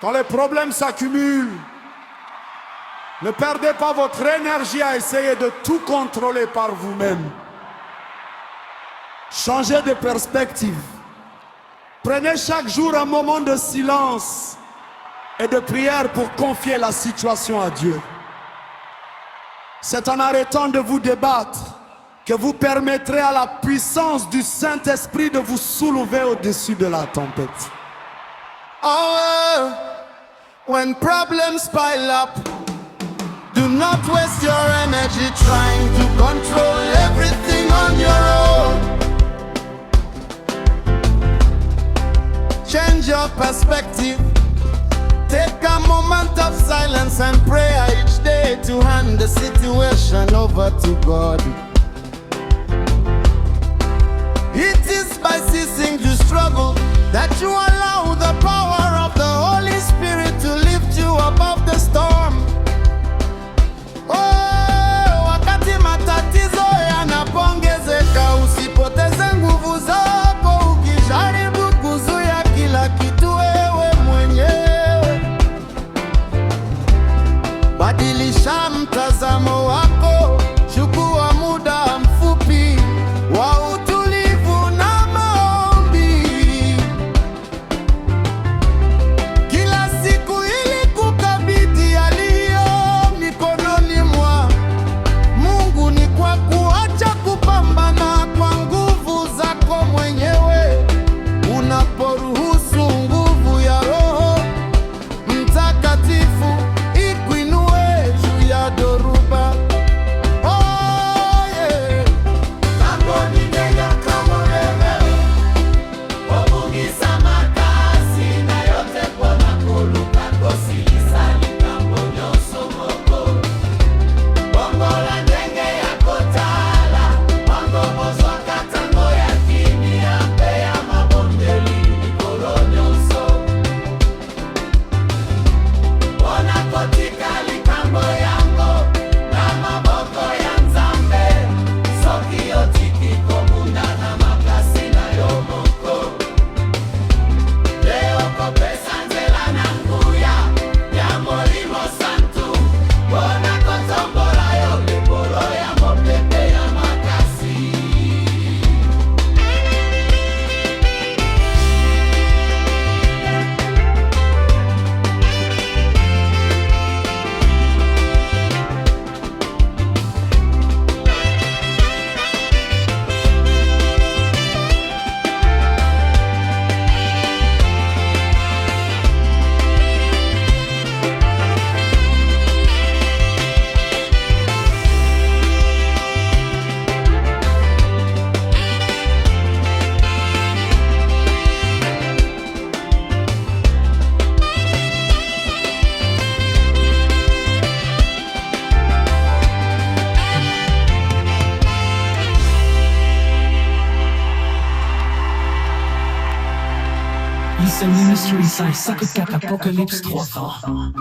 Quand les problèmes s'accumulent, ne perdez pas votre énergie à essayer de tout contrôler par vous-même. Changez de perspective. Prenez chaque jour un moment de silence et de prière pour confier la situation à Dieu. C'est en arrêtant de vous débattre que vous permettrez à la puissance du Saint-Esprit de vous soulever au-dessus de la tempête. Oh, when problems pile up, do not waste your energy trying to control everything on your own. Change your perspective. Take a moment of silence and prayer each day to hand the situation over to God. It is by ceasing to struggle that you allow the power of the Holy Spirit to lift you above the storm. Oh, wakati matatizo yanapongezeka, usipoteze nguvu zako ukijaribu kuzuia kila kitu wewe mwenyewe. Badilisha mtazamo wako, chukua muda mfupi wa utulivu na maombi kila siku ili kukabidhi yaliyo mikononi mwa Mungu. Ni kwa kuacha kupambana kwa nguvu zako mwenyewe, unaporuhusu nguvu ya Roho Mtakatifu ikuinue juu ya dhoruba. Oh, yeah. Eastern Ministry 554 Apocalypse 300.